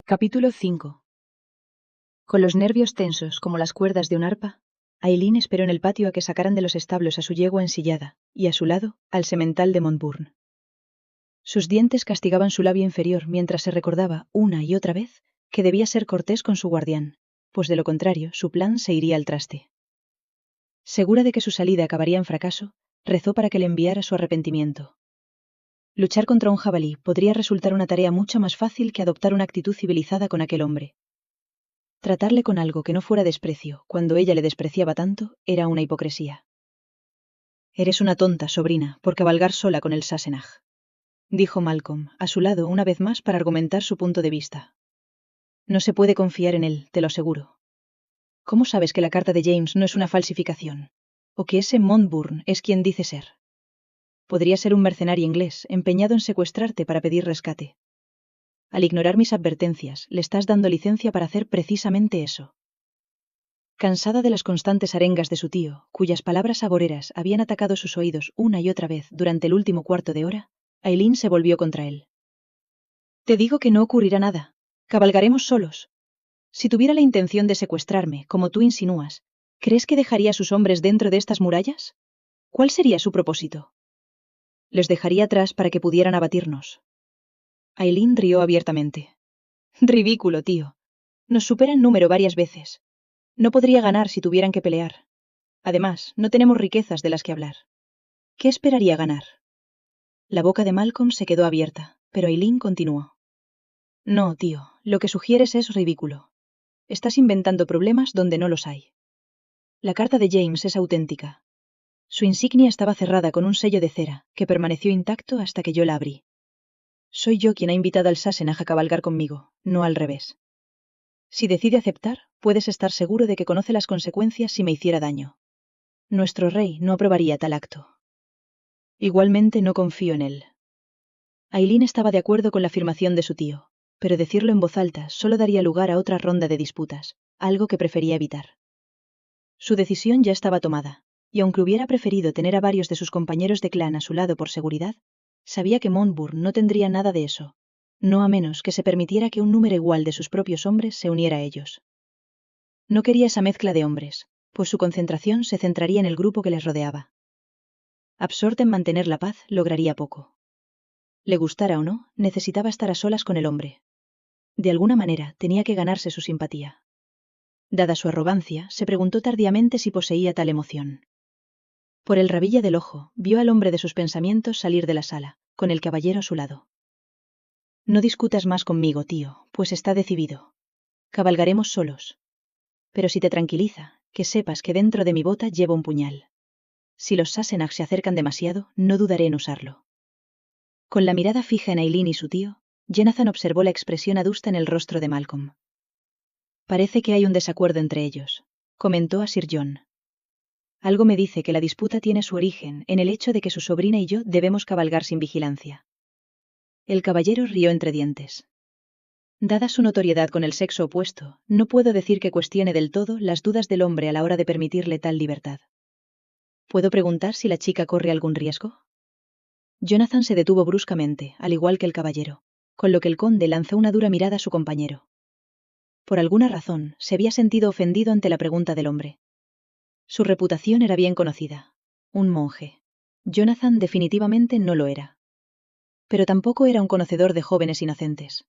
Capítulo 5. Con los nervios tensos como las cuerdas de un arpa, Aileen esperó en el patio a que sacaran de los establos a su yegua ensillada, y a su lado, al semental de Montbourne. Sus dientes castigaban su labio inferior mientras se recordaba, una y otra vez, que debía ser cortés con su guardián, pues de lo contrario, su plan se iría al traste. Segura de que su salida acabaría en fracaso, rezó para que le enviara su arrepentimiento. Luchar contra un jabalí podría resultar una tarea mucho más fácil que adoptar una actitud civilizada con aquel hombre. Tratarle con algo que no fuera desprecio, cuando ella le despreciaba tanto, era una hipocresía. «Eres una tonta, sobrina, por cabalgar sola con el Sassenach», dijo Malcolm, a su lado una vez más para argumentar su punto de vista. «No se puede confiar en él, te lo aseguro. ¿Cómo sabes que la carta de James no es una falsificación? ¿O que ese Montbourne es quien dice ser? Podría ser un mercenario inglés, empeñado en secuestrarte para pedir rescate. Al ignorar mis advertencias, le estás dando licencia para hacer precisamente eso». Cansada de las constantes arengas de su tío, cuyas palabras agoreras habían atacado sus oídos una y otra vez durante el último cuarto de hora, Aileen se volvió contra él. «Te digo que no ocurrirá nada. Cabalgaremos solos. Si tuviera la intención de secuestrarme, como tú insinúas, ¿crees que dejaría a sus hombres dentro de estas murallas? ¿Cuál sería su propósito? Les dejaría atrás para que pudieran abatirnos». Aileen rió abiertamente. «Ridículo, tío. Nos supera en número varias veces. No podría ganar si tuvieran que pelear. Además, no tenemos riquezas de las que hablar. ¿Qué esperaría ganar?». La boca de Malcolm se quedó abierta, pero Aileen continuó. «No, tío, lo que sugieres es ridículo. Estás inventando problemas donde no los hay. La carta de James es auténtica. Su insignia estaba cerrada con un sello de cera, que permaneció intacto hasta que yo la abrí. Soy yo quien ha invitado al Sassenach a cabalgar conmigo, no al revés. Si decide aceptar, puedes estar seguro de que conoce las consecuencias si me hiciera daño. Nuestro rey no aprobaría tal acto. Igualmente no confío en él». Aileen estaba de acuerdo con la afirmación de su tío, pero decirlo en voz alta solo daría lugar a otra ronda de disputas, algo que prefería evitar. Su decisión ya estaba tomada, y aunque hubiera preferido tener a varios de sus compañeros de clan a su lado por seguridad, sabía que Montbourne no tendría nada de eso, no a menos que se permitiera que un número igual de sus propios hombres se uniera a ellos. No quería esa mezcla de hombres, pues su concentración se centraría en el grupo que les rodeaba. Absorta en mantener la paz, lograría poco. Le gustara o no, necesitaba estar a solas con el hombre. De alguna manera, tenía que ganarse su simpatía. Dada su arrogancia, se preguntó tardíamente si poseía tal emoción. Por el rabillo del ojo, vio al hombre de sus pensamientos salir de la sala, con el caballero a su lado. «No discutas más conmigo, tío, pues está decidido. Cabalgaremos solos. Pero si te tranquiliza, que sepas que dentro de mi bota llevo un puñal. Si los Sassenach se acercan demasiado, no dudaré en usarlo». Con la mirada fija en Aileen y su tío, Jonathan observó la expresión adusta en el rostro de Malcolm. «Parece que hay un desacuerdo entre ellos», comentó a Sir John. «Algo me dice que la disputa tiene su origen en el hecho de que su sobrina y yo debemos cabalgar sin vigilancia». El caballero rió entre dientes. «Dada su notoriedad con el sexo opuesto, no puedo decir que cuestione del todo las dudas del hombre a la hora de permitirle tal libertad. ¿Puedo preguntar si la chica corre algún riesgo?». Jonathan se detuvo bruscamente, al igual que el caballero, con lo que el conde lanzó una dura mirada a su compañero. Por alguna razón, se había sentido ofendido ante la pregunta del hombre. Su reputación era bien conocida. Un monje. Jonathan definitivamente no lo era. Pero tampoco era un conocedor de jóvenes inocentes.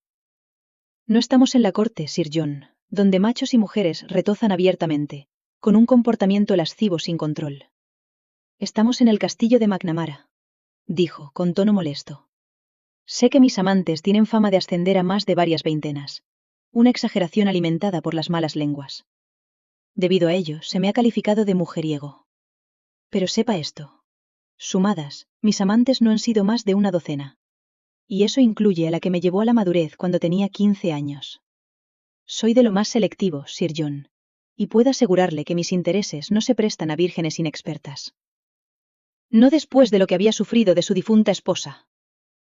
«No estamos en la corte, Sir John, donde machos y mujeres retozan abiertamente, con un comportamiento lascivo sin control. Estamos en el castillo de McNamara», dijo, con tono molesto. «Sé que mis amantes tienen fama de ascender a más de varias veintenas, una exageración alimentada por las malas lenguas. Debido a ello, se me ha calificado de mujeriego. Pero sepa esto. Sumadas, mis amantes no han sido más de una docena. Y eso incluye a la que me llevó a la madurez cuando tenía 15 años. Soy de lo más selectivo, Sir John, y puedo asegurarle que mis intereses no se prestan a vírgenes inexpertas. No después de lo que había sufrido de su difunta esposa.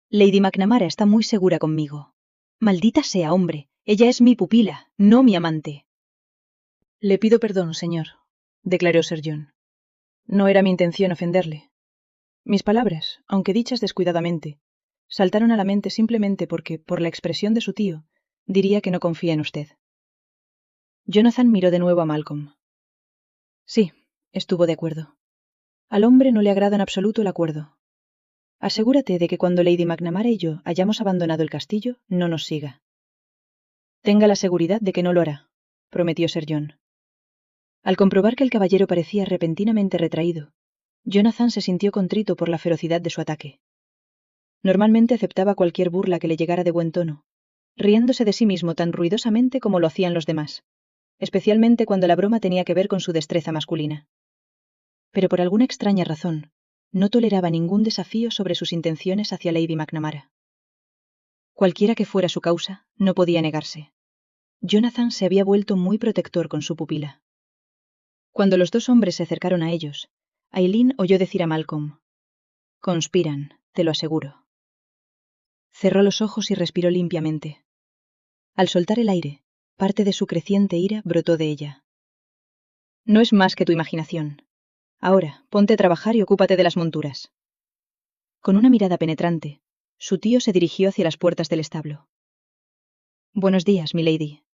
Lady McNamara está muy segura conmigo. Maldita sea, hombre, ella es mi pupila, no mi amante». «Le pido perdón, señor», declaró Sir John. «No era mi intención ofenderle. Mis palabras, aunque dichas descuidadamente, saltaron a la mente simplemente porque, por la expresión de su tío, diría que no confía en usted. Jonathan miró de nuevo a Malcolm. Sí, estuvo de acuerdo. Al hombre no le agrada en absoluto el acuerdo. Asegúrate de que cuando Lady McNamara y yo hayamos abandonado el castillo, no nos siga. Tenga la seguridad de que no lo hará, prometió Sir John. Al comprobar que el caballero parecía repentinamente retraído, Jonathan se sintió contrito por la ferocidad de su ataque. Normalmente aceptaba cualquier burla que le llegara de buen tono, riéndose de sí mismo tan ruidosamente como lo hacían los demás, especialmente cuando la broma tenía que ver con su destreza masculina. Pero por alguna extraña razón, no toleraba ningún desafío sobre sus intenciones hacia Lady McNamara. Cualquiera que fuera su causa, no podía negarse. Jonathan se había vuelto muy protector con su pupila. Cuando los dos hombres se acercaron a ellos, Aileen oyó decir a Malcolm: «Conspiran, te lo aseguro». Cerró los ojos y respiró limpiamente. Al soltar el aire, parte de su creciente ira brotó de ella. «No es más que tu imaginación. Ahora, ponte a trabajar y ocúpate de las monturas». Con una mirada penetrante, su tío se dirigió hacia las puertas del establo. «Buenos días, milady»,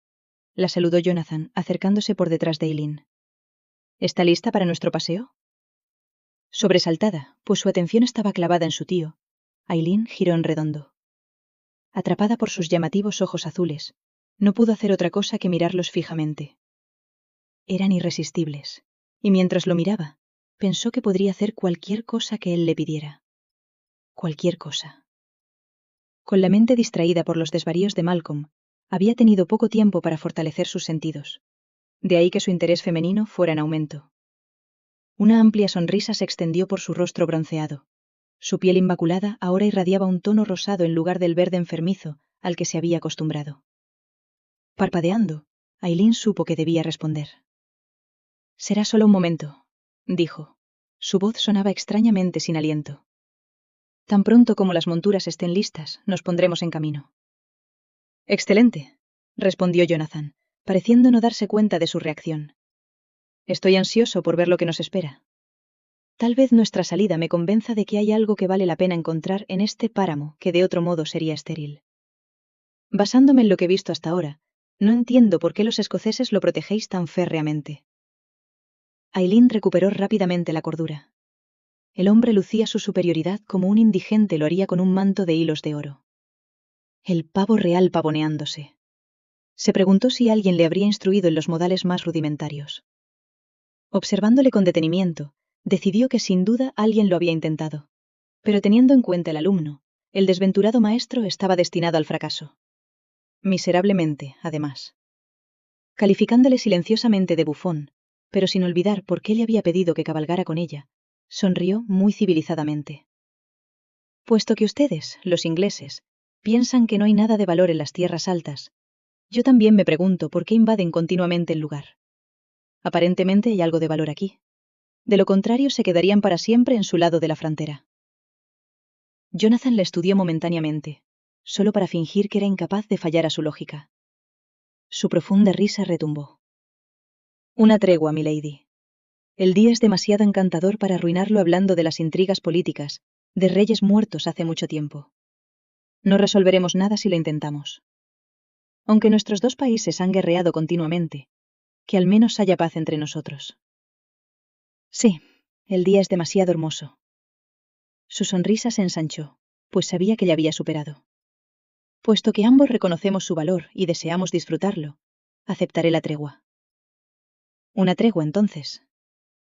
la saludó Jonathan, acercándose por detrás de Aileen. «¿Está lista para nuestro paseo?» Sobresaltada, pues su atención estaba clavada en su tío, Aileen giró en redondo. Atrapada por sus llamativos ojos azules, no pudo hacer otra cosa que mirarlos fijamente. Eran irresistibles, y mientras lo miraba, pensó que podría hacer cualquier cosa que él le pidiera. Cualquier cosa. Con la mente distraída por los desvaríos de Malcolm, había tenido poco tiempo para fortalecer sus sentidos. De ahí que su interés femenino fuera en aumento. Una amplia sonrisa se extendió por su rostro bronceado. Su piel inmaculada ahora irradiaba un tono rosado en lugar del verde enfermizo al que se había acostumbrado. Parpadeando, Aileen supo que debía responder. «Será solo un momento», dijo. Su voz sonaba extrañamente sin aliento. «Tan pronto como las monturas estén listas, nos pondremos en camino». «Excelente», respondió Jonathan, pareciendo no darse cuenta de su reacción. «Estoy ansioso por ver lo que nos espera. Tal vez nuestra salida me convenza de que hay algo que vale la pena encontrar en este páramo que de otro modo sería estéril. Basándome en lo que he visto hasta ahora, no entiendo por qué los escoceses lo protegéis tan férreamente». Aileen recuperó rápidamente la cordura. El hombre lucía su superioridad como un indigente lo haría con un manto de hilos de oro. El pavo real pavoneándose. Se preguntó si alguien le habría instruido en los modales más rudimentarios. Observándole con detenimiento, decidió que sin duda alguien lo había intentado. Pero teniendo en cuenta el alumno, el desventurado maestro estaba destinado al fracaso. Miserablemente, además. Calificándole silenciosamente de bufón, pero sin olvidar por qué le había pedido que cabalgara con ella, sonrió muy civilizadamente. «Puesto que ustedes, los ingleses, piensan que no hay nada de valor en las tierras altas, yo también me pregunto por qué invaden continuamente el lugar. Aparentemente hay algo de valor aquí. De lo contrario, se quedarían para siempre en su lado de la frontera». Jonathan la estudió momentáneamente, solo para fingir que era incapaz de fallar a su lógica. Su profunda risa retumbó. «Una tregua, milady. El día es demasiado encantador para arruinarlo hablando de las intrigas políticas, de reyes muertos hace mucho tiempo. No resolveremos nada si lo intentamos. Aunque nuestros dos países han guerreado continuamente, que al menos haya paz entre nosotros». «Sí, el día es demasiado hermoso». Su sonrisa se ensanchó, pues sabía que ya había superado. «Puesto que ambos reconocemos su valor y deseamos disfrutarlo, aceptaré la tregua». «Una tregua, entonces».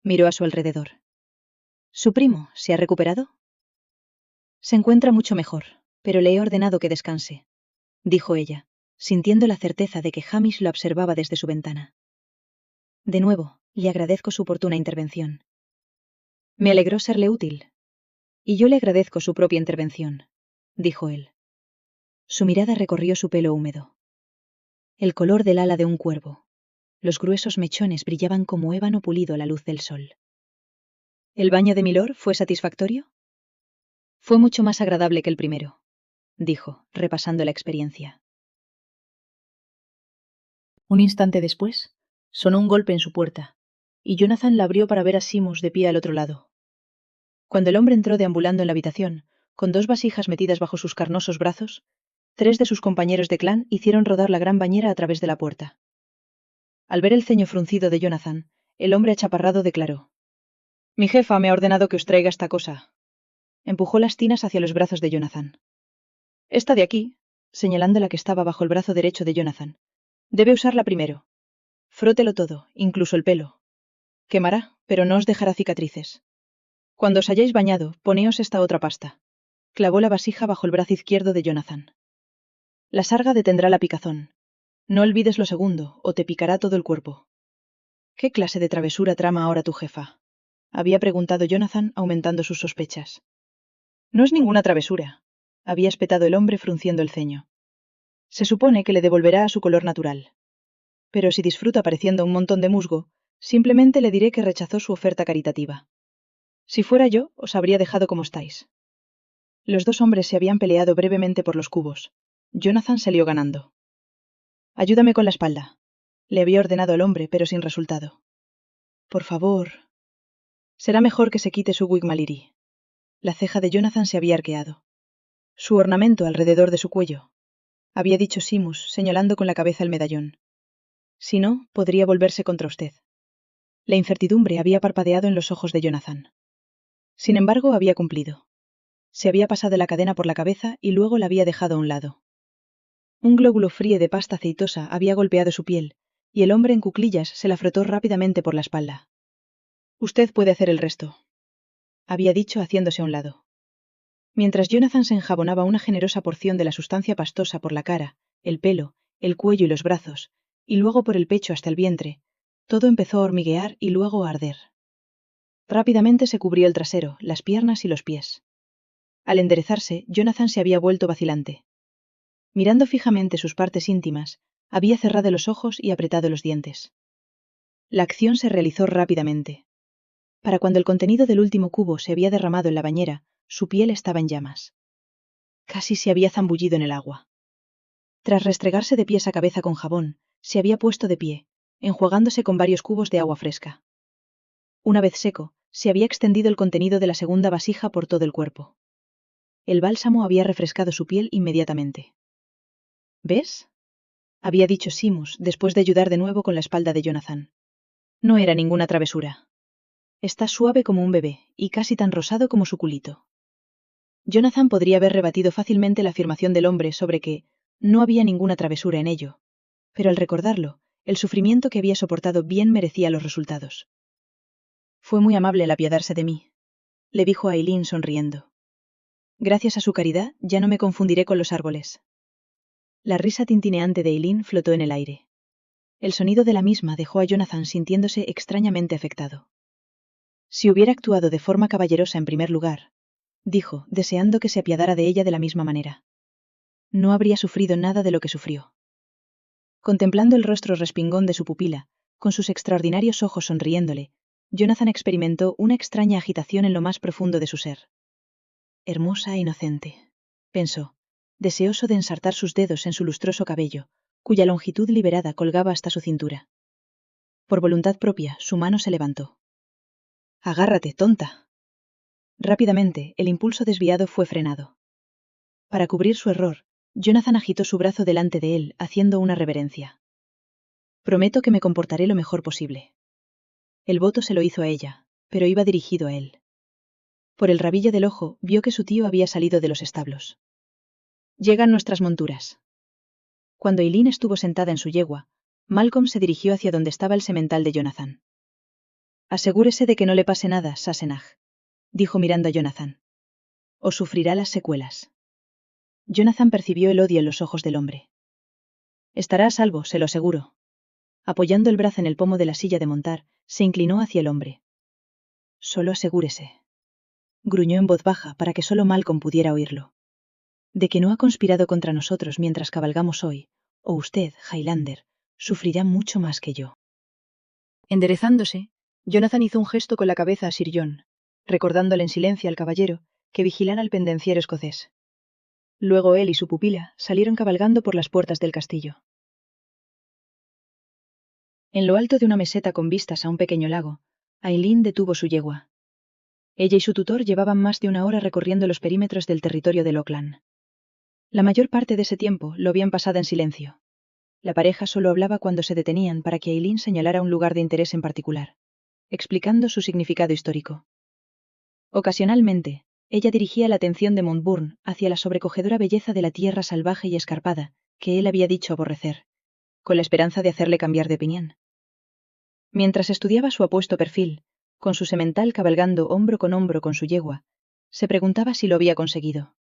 Miró a su alrededor. «¿Su primo se ha recuperado?» «Se encuentra mucho mejor, pero le he ordenado que descanse», dijo ella, sintiendo la certeza de que Hamish lo observaba desde su ventana. «De nuevo, le agradezco su oportuna intervención». «Me alegró serle útil». «Y yo le agradezco su propia intervención», dijo él. Su mirada recorrió su pelo húmedo. El color del ala de un cuervo. Los gruesos mechones brillaban como ébano pulido a la luz del sol. «¿El baño de Milord fue satisfactorio?» «Fue mucho más agradable que el primero», dijo, repasando la experiencia. Un instante después, sonó un golpe en su puerta, y Jonathan la abrió para ver a Seamus de pie al otro lado. Cuando el hombre entró deambulando en la habitación, con dos vasijas metidas bajo sus carnosos brazos, 3 de sus compañeros de clan hicieron rodar la gran bañera a través de la puerta. Al ver el ceño fruncido de Jonathan, el hombre achaparrado declaró: «Mi jefa me ha ordenado que os traiga esta cosa». Empujó las tinas hacia los brazos de Jonathan. «Esta de aquí», señalando la que estaba bajo el brazo derecho de Jonathan. «Debe usarla primero. Frótelo todo, incluso el pelo. Quemará, pero no os dejará cicatrices. Cuando os hayáis bañado, poneos esta otra pasta». Clavó la vasija bajo el brazo izquierdo de Jonathan. «La sarga detendrá la picazón. No olvides lo segundo, o te picará todo el cuerpo». «¿Qué clase de travesura trama ahora tu jefa?», había preguntado Jonathan, aumentando sus sospechas. «No es ninguna travesura», había espetado el hombre frunciendo el ceño. «Se supone que le devolverá a su color natural. Pero si disfruta pareciendo un montón de musgo, simplemente le diré que rechazó su oferta caritativa. Si fuera yo, os habría dejado como estáis». Los dos hombres se habían peleado brevemente por los cubos. Jonathan salió ganando. «Ayúdame con la espalda», le había ordenado al hombre, pero sin resultado. «Por favor». «Será mejor que se quite su wigmaliri». La ceja de Jonathan se había arqueado. «Su ornamento alrededor de su cuello», había dicho Simus, señalando con la cabeza el medallón. «Si no, podría volverse contra usted». La incertidumbre había parpadeado en los ojos de Jonathan. Sin embargo, había cumplido. Se había pasado la cadena por la cabeza y luego la había dejado a un lado. Un glóbulo frío de pasta aceitosa había golpeado su piel, y el hombre en cuclillas se la frotó rápidamente por la espalda. «Usted puede hacer el resto», había dicho haciéndose a un lado. Mientras Jonathan se enjabonaba una generosa porción de la sustancia pastosa por la cara, el pelo, el cuello y los brazos, y luego por el pecho hasta el vientre, todo empezó a hormiguear y luego a arder. Rápidamente se cubrió el trasero, las piernas y los pies. Al enderezarse, Jonathan se había vuelto vacilante. Mirando fijamente sus partes íntimas, había cerrado los ojos y apretado los dientes. La acción se realizó rápidamente. Para cuando el contenido del último cubo se había derramado en la bañera, su piel estaba en llamas. Casi se había zambullido en el agua. Tras restregarse de pies a cabeza con jabón, se había puesto de pie, enjuagándose con varios cubos de agua fresca. Una vez seco, se había extendido el contenido de la segunda vasija por todo el cuerpo. El bálsamo había refrescado su piel inmediatamente. «¿Ves?», había dicho Simus, después de ayudar de nuevo con la espalda de Jonathan. «No era ninguna travesura. Está suave como un bebé, y casi tan rosado como su culito». Jonathan podría haber rebatido fácilmente la afirmación del hombre sobre que no había ninguna travesura en ello, pero al recordarlo, el sufrimiento que había soportado bien merecía los resultados. «Fue muy amable al apiadarse de mí», le dijo a Eileen sonriendo. «Gracias a su caridad, ya no me confundiré con los árboles». La risa tintineante de Eileen flotó en el aire. El sonido de la misma dejó a Jonathan sintiéndose extrañamente afectado. «Si hubiera actuado de forma caballerosa en primer lugar», dijo, deseando que se apiadara de ella de la misma manera, «no habría sufrido nada de lo que sufrió». Contemplando el rostro respingón de su pupila, con sus extraordinarios ojos sonriéndole, Jonathan experimentó una extraña agitación en lo más profundo de su ser. «Hermosa e inocente», pensó, deseoso de ensartar sus dedos en su lustroso cabello, cuya longitud liberada colgaba hasta su cintura. Por voluntad propia, su mano se levantó. «Agárrate, tonta». Rápidamente, el impulso desviado fue frenado. Para cubrir su error, Jonathan agitó su brazo delante de él, haciendo una reverencia. «Prometo que me comportaré lo mejor posible». El voto se lo hizo a ella, pero iba dirigido a él. Por el rabillo del ojo, vio que su tío había salido de los establos. «Llegan nuestras monturas». Cuando Eileen estuvo sentada en su yegua, Malcolm se dirigió hacia donde estaba el semental de Jonathan. «Asegúrese de que no le pase nada, Sassenach», dijo mirando a Jonathan. «O sufrirá las secuelas». Jonathan percibió el odio en los ojos del hombre. «Estará a salvo, se lo aseguro». Apoyando el brazo en el pomo de la silla de montar, se inclinó hacia el hombre. «Solo asegúrese», gruñó en voz baja para que solo Malcolm pudiera oírlo. «De que no ha conspirado contra nosotros mientras cabalgamos hoy, o usted, Highlander, sufrirá mucho más que yo». Enderezándose, Jonathan hizo un gesto con la cabeza a Sir John, recordándole en silencio al caballero que vigilara al pendenciero escocés. Luego él y su pupila salieron cabalgando por las puertas del castillo. En lo alto de una meseta con vistas a un pequeño lago, Eileen detuvo su yegua. Ella y su tutor llevaban más de una hora recorriendo los perímetros del territorio de Lochlann. La mayor parte de ese tiempo lo habían pasado en silencio. La pareja solo hablaba cuando se detenían para que Eileen señalara un lugar de interés en particular, explicando su significado histórico. Ocasionalmente, ella dirigía la atención de Montbourne hacia la sobrecogedora belleza de la tierra salvaje y escarpada, que él había dicho aborrecer, con la esperanza de hacerle cambiar de opinión. Mientras estudiaba su apuesto perfil, con su semental cabalgando hombro con su yegua, se preguntaba si lo había conseguido.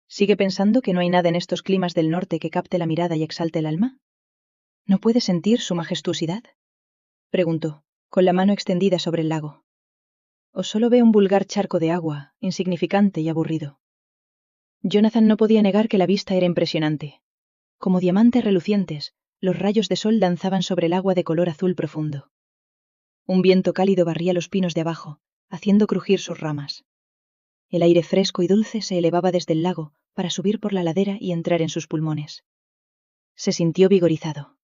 ¿Sigue pensando que no hay nada en estos climas del norte que capte la mirada y exalte el alma? ¿No puede sentir su majestuosidad?, preguntó, con la mano extendida sobre el lago. ¿O solo ve un vulgar charco de agua, insignificante y aburrido? Jonathan no podía negar que la vista era impresionante. Como diamantes relucientes, los rayos de sol danzaban sobre el agua de color azul profundo. Un viento cálido barría los pinos de abajo, haciendo crujir sus ramas. El aire fresco y dulce se elevaba desde el lago para subir por la ladera y entrar en sus pulmones. Se sintió vigorizado.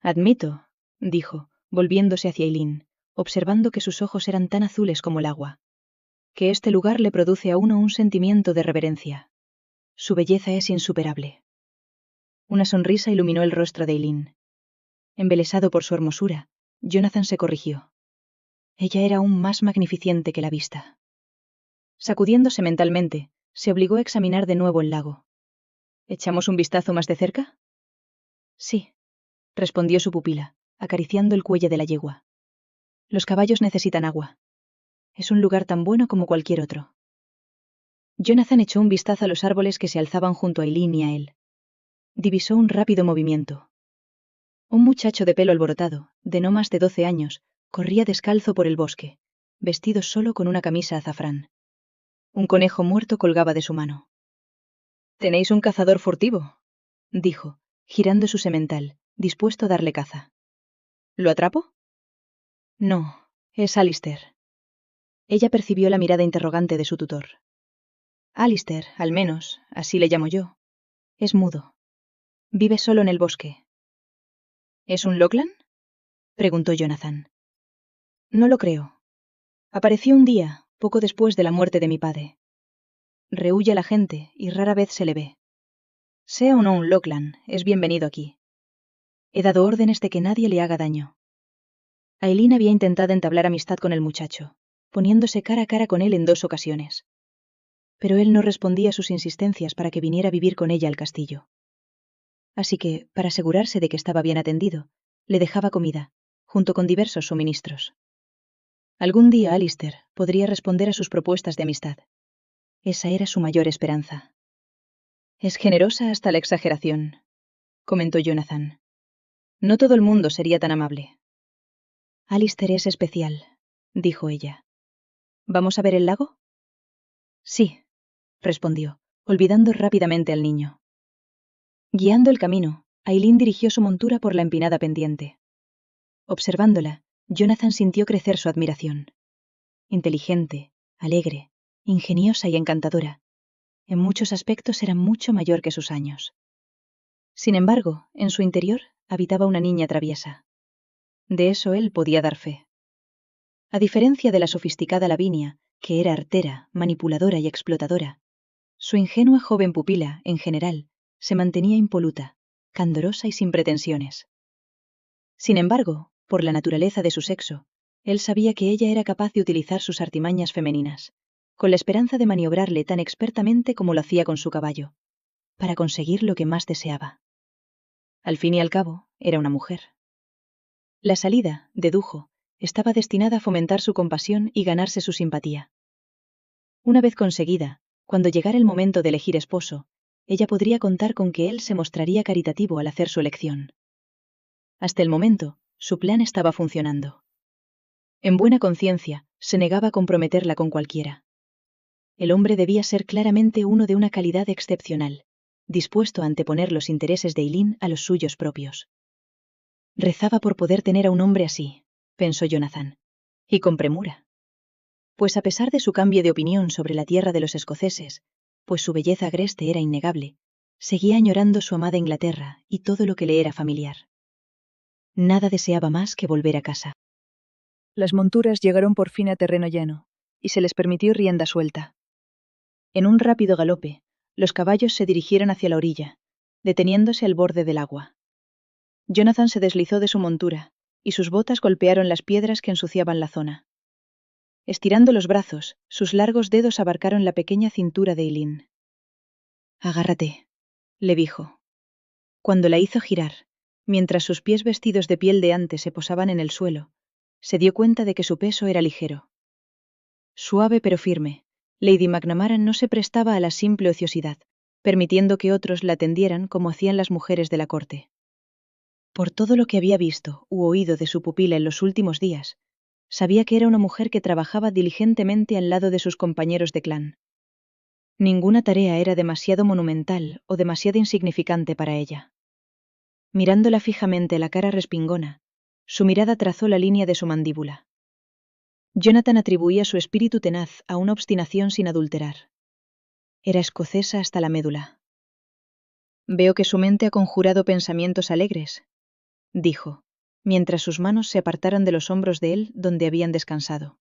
Admito, dijo, volviéndose hacia Eileen, observando que sus ojos eran tan azules como el agua, que este lugar le produce a uno un sentimiento de reverencia. Su belleza es insuperable. Una sonrisa iluminó el rostro de Eileen. Embelesado por su hermosura, Jonathan se corrigió. Ella era aún más magnificente que la vista. Sacudiéndose mentalmente, se obligó a examinar de nuevo el lago. ¿Echamos un vistazo más de cerca? Sí, respondió su pupila, acariciando el cuello de la yegua. Los caballos necesitan agua. Es un lugar tan bueno como cualquier otro. Jonathan echó un vistazo a los árboles que se alzaban junto a Eileen y a él. Divisó un rápido movimiento. Un muchacho de pelo alborotado, de no más de 12 años, corría descalzo por el bosque, vestido solo con una camisa azafrán. Un conejo muerto colgaba de su mano. «¿Tenéis un cazador furtivo?», dijo, girando su semental, dispuesto a darle caza. «¿Lo atrapo?» «No, es Alistair». Ella percibió la mirada interrogante de su tutor. Alistair, al menos, así le llamo yo. Es mudo. Vive solo en el bosque. ¿Es un Lachlan?, preguntó Jonathan. No lo creo. Apareció un día, poco después de la muerte de mi padre. Rehúye a la gente y rara vez se le ve. Sea o no un Lachlan, es bienvenido aquí. He dado órdenes de que nadie le haga daño. Eileen había intentado entablar amistad con el muchacho, poniéndose cara a cara con él en 2 ocasiones. Pero él no respondía a sus insistencias para que viniera a vivir con ella al castillo. Así que, para asegurarse de que estaba bien atendido, le dejaba comida, junto con diversos suministros. Algún día Alistair podría responder a sus propuestas de amistad. Esa era su mayor esperanza. «Es generosa hasta la exageración», comentó Jonathan. «No todo el mundo sería tan amable». «Alistair es especial», dijo ella. «¿Vamos a ver el lago?» «Sí», respondió, olvidando rápidamente al niño. Guiando el camino, Eileen dirigió su montura por la empinada pendiente. Observándola, Jonathan sintió crecer su admiración. Inteligente, alegre, ingeniosa y encantadora. En muchos aspectos era mucho mayor que sus años. Sin embargo, en su interior habitaba una niña traviesa. De eso él podía dar fe. A diferencia de la sofisticada Lavinia, que era artera, manipuladora y explotadora, su ingenua joven pupila, en general, se mantenía impoluta, candorosa y sin pretensiones. Sin embargo, por la naturaleza de su sexo, él sabía que ella era capaz de utilizar sus artimañas femeninas, con la esperanza de maniobrarle tan expertamente como lo hacía con su caballo, para conseguir lo que más deseaba. Al fin y al cabo, era una mujer. La salida, dedujo, estaba destinada a fomentar su compasión y ganarse su simpatía. Una vez conseguida, cuando llegara el momento de elegir esposo, ella podría contar con que él se mostraría caritativo al hacer su elección. Hasta el momento, su plan estaba funcionando. En buena conciencia, se negaba a comprometerla con cualquiera. El hombre debía ser claramente uno de una calidad excepcional, dispuesto a anteponer los intereses de Eileen a los suyos propios. Rezaba por poder tener a un hombre así, pensó Jonathan, y con premura. Pues a pesar de su cambio de opinión sobre la tierra de los escoceses, pues su belleza agreste era innegable, seguía añorando su amada Inglaterra y todo lo que le era familiar. Nada deseaba más que volver a casa. Las monturas llegaron por fin a terreno llano, y se les permitió rienda suelta. En un rápido galope, los caballos se dirigieron hacia la orilla, deteniéndose al borde del agua. Jonathan se deslizó de su montura, y sus botas golpearon las piedras que ensuciaban la zona. Estirando los brazos, sus largos dedos abarcaron la pequeña cintura de Eileen. «Agárrate», le dijo. Cuando la hizo girar, mientras sus pies vestidos de piel de ante se posaban en el suelo, se dio cuenta de que su peso era ligero. Suave pero firme, Lady McNamara no se prestaba a la simple ociosidad, permitiendo que otros la atendieran como hacían las mujeres de la corte. Por todo lo que había visto u oído de su pupila en los últimos días, sabía que era una mujer que trabajaba diligentemente al lado de sus compañeros de clan. Ninguna tarea era demasiado monumental o demasiado insignificante para ella. Mirándola fijamente la cara respingona, su mirada trazó la línea de su mandíbula. Jonathan atribuía su espíritu tenaz a una obstinación sin adulterar. Era escocesa hasta la médula. «Veo que su mente ha conjurado pensamientos alegres», dijo, mientras sus manos se apartaron de los hombros de él donde habían descansado.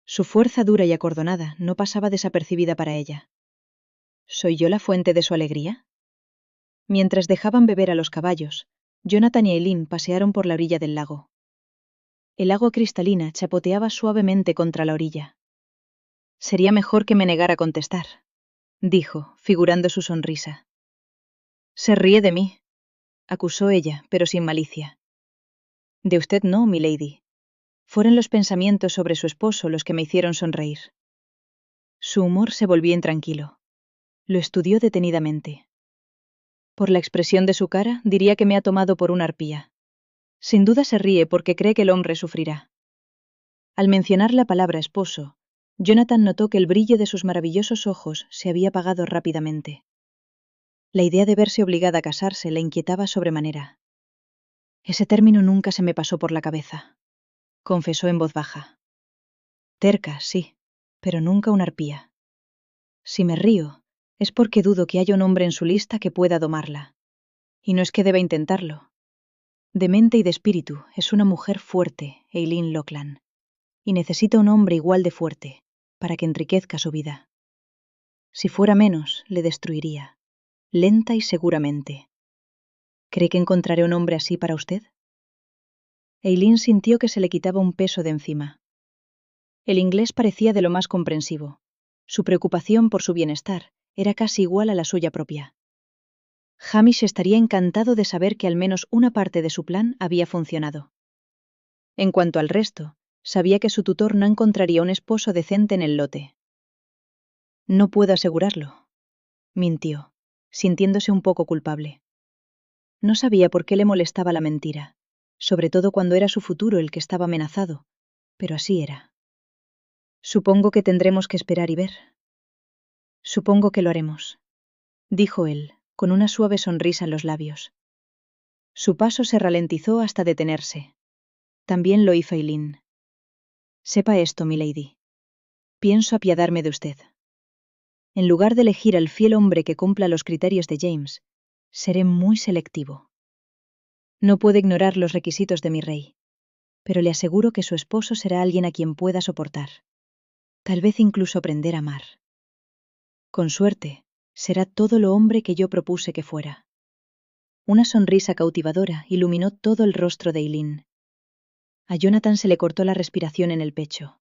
Su fuerza dura y acordonada no pasaba desapercibida para ella. ¿Soy yo la fuente de su alegría? Mientras dejaban beber a los caballos, Jonathan y Eileen pasearon por la orilla del lago. El agua cristalina chapoteaba suavemente contra la orilla. «Sería mejor que me negara a contestar», dijo, figurando su sonrisa. «Se ríe de mí», acusó ella, pero sin malicia. «De usted no, milady. Fueron los pensamientos sobre su esposo los que me hicieron sonreír». Su humor se volvió intranquilo. Lo estudió detenidamente. «Por la expresión de su cara, diría que me ha tomado por una arpía. Sin duda se ríe porque cree que el hombre sufrirá». Al mencionar la palabra esposo, Jonathan notó que el brillo de sus maravillosos ojos se había apagado rápidamente. La idea de verse obligada a casarse la inquietaba sobremanera. «Ese término nunca se me pasó por la cabeza», confesó en voz baja. «Terca, sí, pero nunca una arpía. Si me río, es porque dudo que haya un hombre en su lista que pueda domarla. Y no es que deba intentarlo. De mente y de espíritu es una mujer fuerte, Eileen Lockland, y necesita un hombre igual de fuerte, para que enriquezca su vida. Si fuera menos, le destruiría, lenta y seguramente. ¿Cree que encontraré un hombre así para usted?» Eileen sintió que se le quitaba un peso de encima. El inglés parecía de lo más comprensivo. Su preocupación por su bienestar era casi igual a la suya propia. Hamish estaría encantado de saber que al menos una parte de su plan había funcionado. En cuanto al resto, sabía que su tutor no encontraría un esposo decente en el lote. «No puedo asegurarlo», mintió, sintiéndose un poco culpable. No sabía por qué le molestaba la mentira, sobre todo cuando era su futuro el que estaba amenazado, pero así era. «Supongo que tendremos que esperar y ver». «Supongo que lo haremos», dijo él, con una suave sonrisa en los labios. Su paso se ralentizó hasta detenerse. También lo hizo Eileen. «Sepa esto, milady. Pienso apiadarme de usted. En lugar de elegir al fiel hombre que cumpla los criterios de James, seré muy selectivo. No puedo ignorar los requisitos de mi rey, pero le aseguro que su esposo será alguien a quien pueda soportar. Tal vez incluso aprender a amar. Con suerte, será todo lo hombre que yo propuse que fuera». Una sonrisa cautivadora iluminó todo el rostro de Eileen. A Jonathan se le cortó la respiración en el pecho.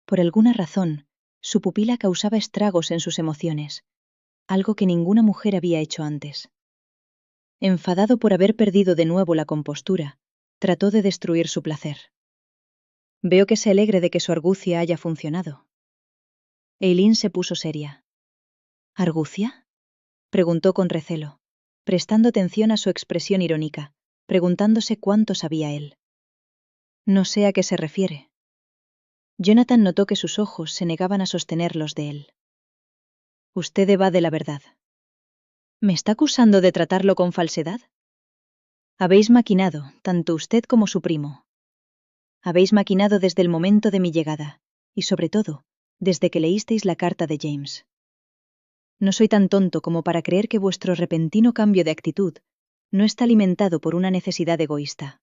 Por alguna razón, su pupila causaba estragos en sus emociones, algo que ninguna mujer había hecho antes. Enfadado por haber perdido de nuevo la compostura, trató de destruir su placer. «Veo que se alegre de que su argucia haya funcionado». Eileen se puso seria. «¿Argucia?», preguntó con recelo, prestando atención a su expresión irónica, preguntándose cuánto sabía él. «No sé a qué se refiere». Jonathan notó que sus ojos se negaban a sostener los de él. «Usted evade la verdad». «¿Me está acusando de tratarlo con falsedad?» «Habéis maquinado, tanto usted como su primo. Habéis maquinado desde el momento de mi llegada, y sobre todo, desde que leísteis la carta de James. No soy tan tonto como para creer que vuestro repentino cambio de actitud no está alimentado por una necesidad egoísta.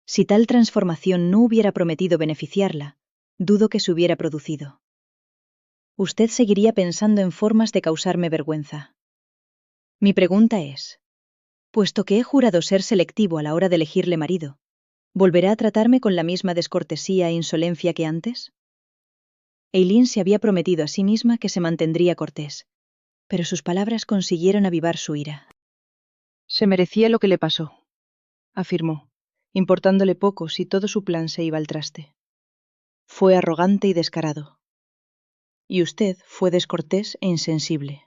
Si tal transformación no hubiera prometido beneficiarla, dudo que se hubiera producido. usted seguiría pensando en formas de causarme vergüenza. Mi pregunta es, puesto que he jurado ser selectivo a la hora de elegirle marido, ¿volverá a tratarme con la misma descortesía e insolencia que antes? Eileen se había prometido a sí misma que se mantendría cortés, pero sus palabras consiguieron avivar su ira. Se merecía lo que le pasó, afirmó, importándole poco si todo su plan se iba al traste. Fue arrogante y descarado. Y usted fue descortés e insensible.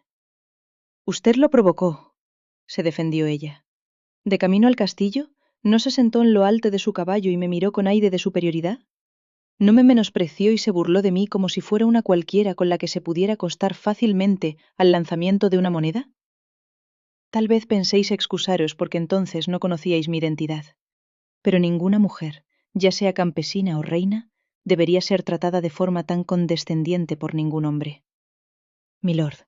Usted lo provocó, se defendió ella. De camino al castillo, ¿no se sentó en lo alto de su caballo y me miró con aire de superioridad? ¿No me menospreció y se burló de mí como si fuera una cualquiera con la que se pudiera acostar fácilmente al lanzamiento de una moneda? Tal vez penséis excusaros porque entonces no conocíais mi identidad, pero ninguna mujer, ya sea campesina o reina, debería ser tratada de forma tan condescendiente por ningún hombre. Milord,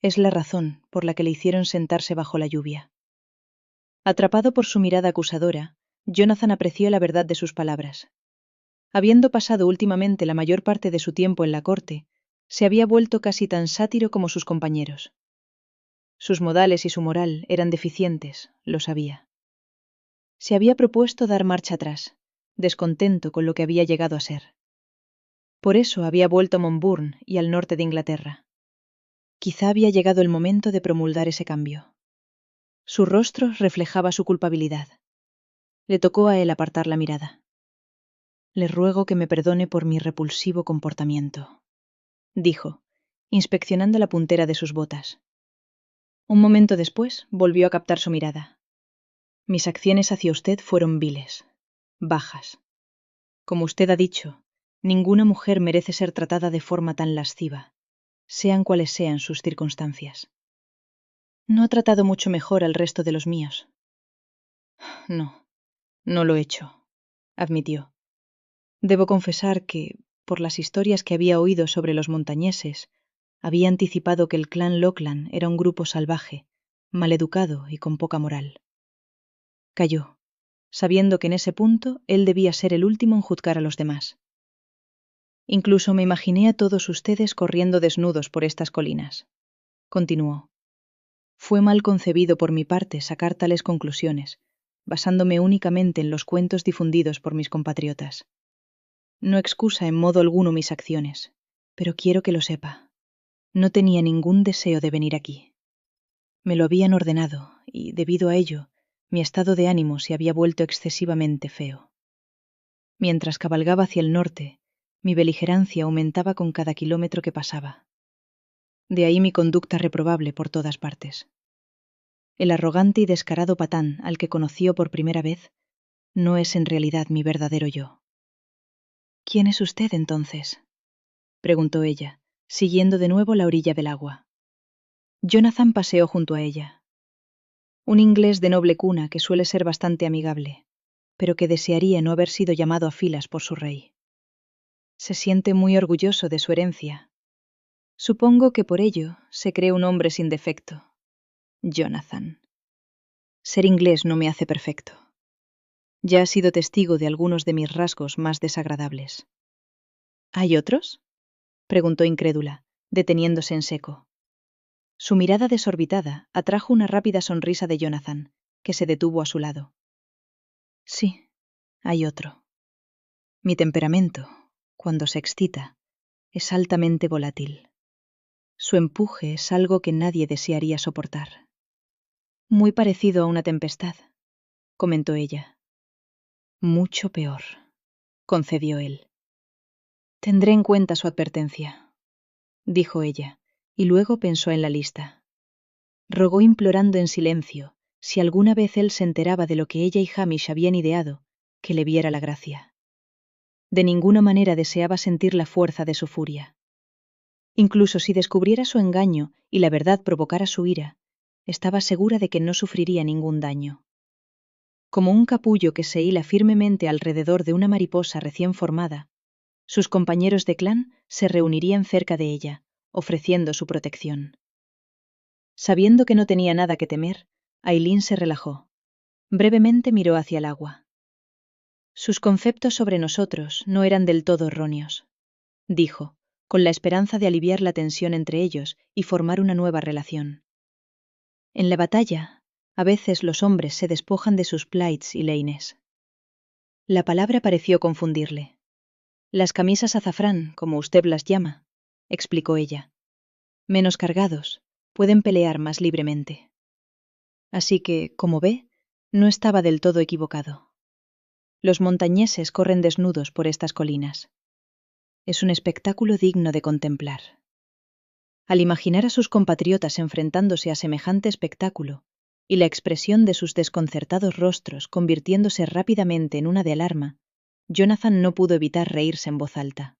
es la razón por la que le hicieron sentarse bajo la lluvia. Atrapado por su mirada acusadora, Jonathan apreció la verdad de sus palabras. Habiendo pasado últimamente la mayor parte de su tiempo en la corte, se había vuelto casi tan sátiro como sus compañeros. Sus modales y su moral eran deficientes, lo sabía. Se había propuesto dar marcha atrás, descontento con lo que había llegado a ser. Por eso había vuelto a Monburn y al norte de Inglaterra. Quizá había llegado el momento de promulgar ese cambio. Su rostro reflejaba su culpabilidad. Le tocó a él apartar la mirada. Le ruego que me perdone por mi repulsivo comportamiento, dijo, inspeccionando la puntera de sus botas. Un momento después volvió a captar su mirada. Mis acciones hacia usted fueron viles, bajas. Como usted ha dicho, ninguna mujer merece ser tratada de forma tan lasciva, sean cuales sean sus circunstancias. No ha tratado mucho mejor al resto de los míos. No, no lo he hecho, admitió. Debo confesar que, por las historias que había oído sobre los montañeses, había anticipado que el clan Lochlann era un grupo salvaje, maleducado y con poca moral. Calló, sabiendo que en ese punto él debía ser el último en juzgar a los demás. Incluso me imaginé a todos ustedes corriendo desnudos por estas colinas, continuó. Fue mal concebido por mi parte sacar tales conclusiones, basándome únicamente en los cuentos difundidos por mis compatriotas. No excusa en modo alguno mis acciones, pero quiero que lo sepa. No tenía ningún deseo de venir aquí. Me lo habían ordenado y, debido a ello, mi estado de ánimo se había vuelto excesivamente feo. Mientras cabalgaba hacia el norte, mi beligerancia aumentaba con cada kilómetro que pasaba. De ahí mi conducta reprobable por todas partes. El arrogante y descarado patán al que conoció por primera vez no es en realidad mi verdadero yo. ¿Quién es usted entonces?, preguntó ella, siguiendo de nuevo la orilla del agua. Jonathan paseó junto a ella. Un inglés de noble cuna que suele ser bastante amigable, pero que desearía no haber sido llamado a filas por su rey. Se siente muy orgulloso de su herencia. Supongo que por ello se cree un hombre sin defecto. Jonathan. Ser inglés no me hace perfecto. Ya ha sido testigo de algunos de mis rasgos más desagradables. ¿Hay otros?, preguntó incrédula, deteniéndose en seco. Su mirada desorbitada atrajo una rápida sonrisa de Jonathan, que se detuvo a su lado. Sí, hay otro. Mi temperamento, cuando se excita, es altamente volátil. Su empuje es algo que nadie desearía soportar. Muy parecido a una tempestad, comentó ella. Mucho peor, concedió él. Tendré en cuenta su advertencia, dijo ella, y luego pensó en la lista. Rogó implorando en silencio, si alguna vez él se enteraba de lo que ella y Hamish habían ideado, que le viera la gracia. De ninguna manera deseaba sentir la fuerza de su furia. Incluso si descubriera su engaño y la verdad provocara su ira, estaba segura de que no sufriría ningún daño. Como un capullo que se hila firmemente alrededor de una mariposa recién formada, sus compañeros de clan se reunirían cerca de ella, ofreciendo su protección. Sabiendo que no tenía nada que temer, Eileen se relajó. Brevemente miró hacia el agua. Sus conceptos sobre nosotros no eran del todo erróneos, dijo, con la esperanza de aliviar la tensión entre ellos y formar una nueva relación. En la batalla, a veces los hombres se despojan de sus plaits y leines. La palabra pareció confundirle. Las camisas azafrán, como usted las llama, explicó ella. Menos cargados, pueden pelear más libremente. Así que, como ve, no estaba del todo equivocado. Los montañeses corren desnudos por estas colinas. Es un espectáculo digno de contemplar. Al imaginar a sus compatriotas enfrentándose a semejante espectáculo, y la expresión de sus desconcertados rostros convirtiéndose rápidamente en una de alarma, Jonathan no pudo evitar reírse en voz alta.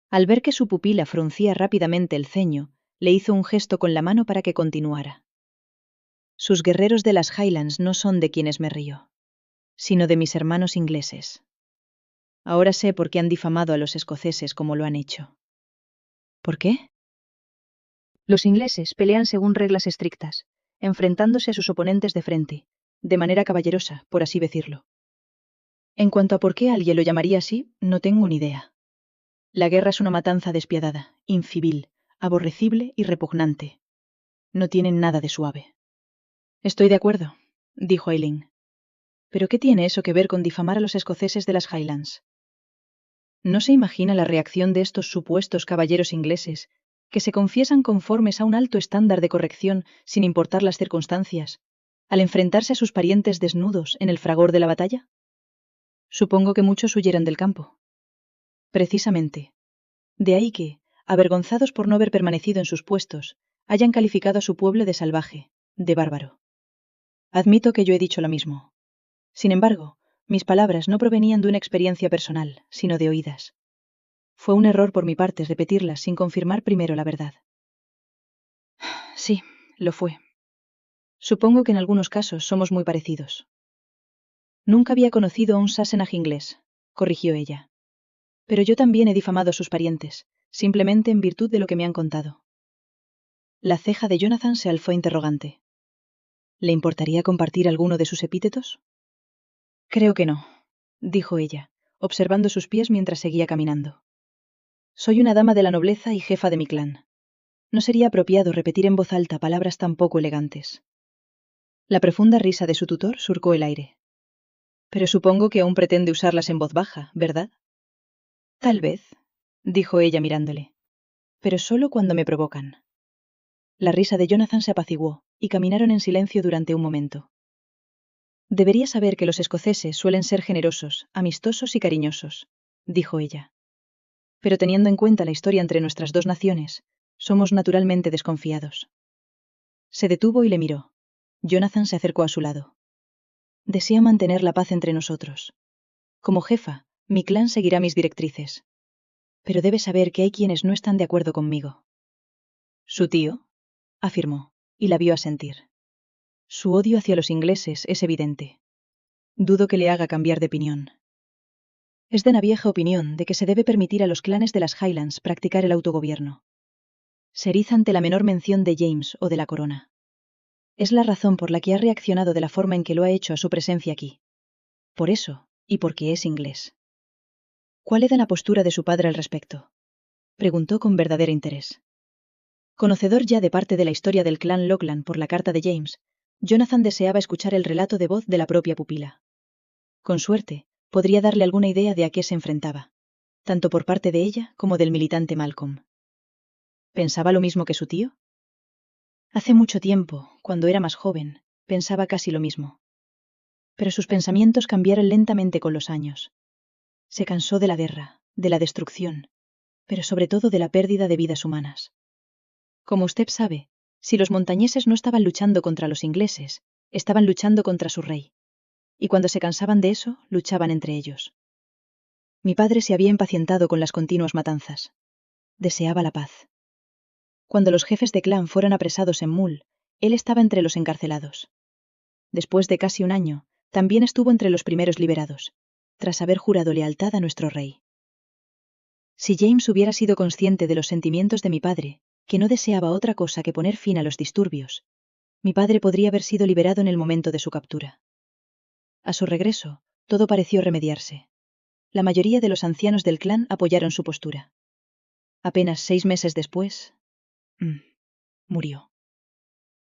Al ver que su pupila fruncía rápidamente el ceño, le hizo un gesto con la mano para que continuara. Sus guerreros de las Highlands no son de quienes me río, sino de mis hermanos ingleses. Ahora sé por qué han difamado a los escoceses como lo han hecho. ¿Por qué? Los ingleses pelean según reglas estrictas, enfrentándose a sus oponentes de frente, de manera caballerosa, por así decirlo. En cuanto a por qué alguien lo llamaría así, no tengo ni idea. La guerra es una matanza despiadada, incivil, aborrecible y repugnante. No tienen nada de suave. Estoy de acuerdo, dijo Eileen. ¿Pero qué tiene eso que ver con difamar a los escoceses de las Highlands? ¿No se imagina la reacción de estos supuestos caballeros ingleses, que se confiesan conformes a un alto estándar de corrección sin importar las circunstancias, al enfrentarse a sus parientes desnudos en el fragor de la batalla? Supongo que muchos huyeran del campo. Precisamente. De ahí que, avergonzados por no haber permanecido en sus puestos, hayan calificado a su pueblo de salvaje, de bárbaro. Admito que yo he dicho lo mismo. Sin embargo, mis palabras no provenían de una experiencia personal, sino de oídas. Fue un error por mi parte repetirlas sin confirmar primero la verdad. Sí, lo fue. Supongo que en algunos casos somos muy parecidos. Nunca había conocido a un Sassenach inglés, corrigió ella. Pero yo también he difamado a sus parientes, simplemente en virtud de lo que me han contado. La ceja de Jonathan se alzó interrogante. ¿Le importaría compartir alguno de sus epítetos? Creo que no, dijo ella, observando sus pies mientras seguía caminando. Soy una dama de la nobleza y jefa de mi clan. No sería apropiado repetir en voz alta palabras tan poco elegantes. La profunda risa de su tutor surcó el aire. Pero supongo que aún pretende usarlas en voz baja, ¿verdad? Tal vez, dijo ella mirándole. Pero solo cuando me provocan. La risa de Jonathan se apaciguó, y caminaron en silencio durante un momento. Debería saber que los escoceses suelen ser generosos, amistosos y cariñosos, dijo ella. Pero teniendo en cuenta la historia entre nuestras dos naciones, somos naturalmente desconfiados. Se detuvo y le miró. Jonathan se acercó a su lado. Desea mantener la paz entre nosotros. Como jefa, mi clan seguirá mis directrices. Pero debe saber que hay quienes no están de acuerdo conmigo. ¿Su tío? Afirmó, y la vio asentir. Su odio hacia los ingleses es evidente. Dudo que le haga cambiar de opinión. Es de la vieja opinión de que se debe permitir a los clanes de las Highlands practicar el autogobierno. Se eriza ante la menor mención de James o de la corona. Es la razón por la que ha reaccionado de la forma en que lo ha hecho a su presencia aquí. Por eso, y porque es inglés. ¿Cuál era la postura de su padre al respecto? Preguntó con verdadero interés. Conocedor ya de parte de la historia del clan Lachlan por la carta de James, Jonathan deseaba escuchar el relato de voz de la propia pupila. Con suerte, podría darle alguna idea de a qué se enfrentaba, tanto por parte de ella como del militante Malcolm. ¿Pensaba lo mismo que su tío? Hace mucho tiempo, cuando era más joven, pensaba casi lo mismo. Pero sus pensamientos cambiaron lentamente con los años. Se cansó de la guerra, de la destrucción, pero sobre todo de la pérdida de vidas humanas. Como usted sabe, si los montañeses no estaban luchando contra los ingleses, estaban luchando contra su rey. Y cuando se cansaban de eso, luchaban entre ellos. Mi padre se había impacientado con las continuas matanzas. Deseaba la paz. Cuando los jefes de clan fueron apresados en Mull, él estaba entre los encarcelados. Después de casi un año, también estuvo entre los primeros liberados, tras haber jurado lealtad a nuestro rey. Si James hubiera sido consciente de los sentimientos de mi padre, que no deseaba otra cosa que poner fin a los disturbios, mi padre podría haber sido liberado en el momento de su captura. A su regreso, todo pareció remediarse. La mayoría de los ancianos del clan apoyaron su postura. Apenas 6 meses después, murió.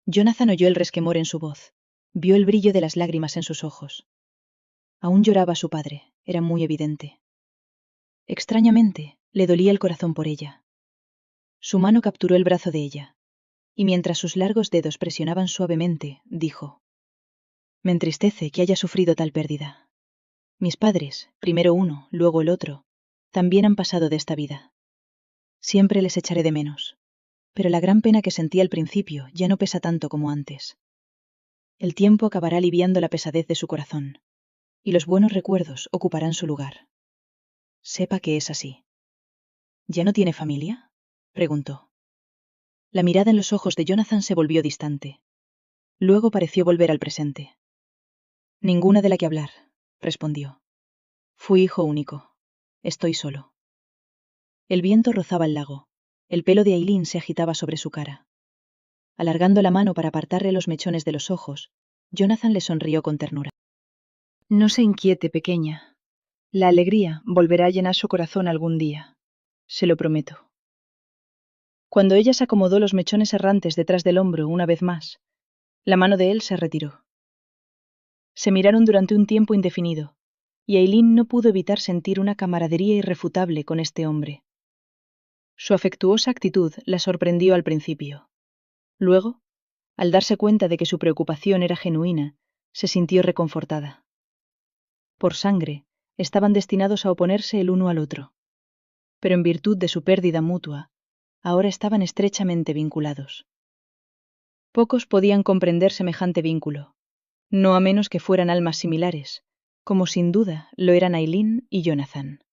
Jonathan oyó el resquemor en su voz, vio el brillo de las lágrimas en sus ojos. Aún lloraba su padre, era muy evidente. Extrañamente, le dolía el corazón por ella. Su mano capturó el brazo de ella, y mientras sus largos dedos presionaban suavemente, dijo: «Me entristece que haya sufrido tal pérdida. Mis padres, primero uno, luego el otro, también han pasado de esta vida. Siempre les echaré de menos, pero la gran pena que sentí al principio ya no pesa tanto como antes. El tiempo acabará aliviando la pesadez de su corazón, y los buenos recuerdos ocuparán su lugar. Sepa que es así». «¿Ya no tiene familia?», preguntó. La mirada en los ojos de Jonathan se volvió distante. Luego pareció volver al presente. «Ninguna de la que hablar», respondió. «Fui hijo único. Estoy solo». El viento rozaba el lago. El pelo de Aileen se agitaba sobre su cara. Alargando la mano para apartarle los mechones de los ojos, Jonathan le sonrió con ternura. «No se inquiete, pequeña. La alegría volverá a llenar su corazón algún día. Se lo prometo». Cuando ella se acomodó los mechones errantes detrás del hombro una vez más, la mano de él se retiró. Se miraron durante un tiempo indefinido, y Aileen no pudo evitar sentir una camaradería irrefutable con este hombre. Su afectuosa actitud la sorprendió al principio. Luego, al darse cuenta de que su preocupación era genuina, se sintió reconfortada. Por sangre, estaban destinados a oponerse el uno al otro, pero en virtud de su pérdida mutua, ahora estaban estrechamente vinculados. Pocos podían comprender semejante vínculo, no a menos que fueran almas similares, como sin duda lo eran Aileen y Jonathan.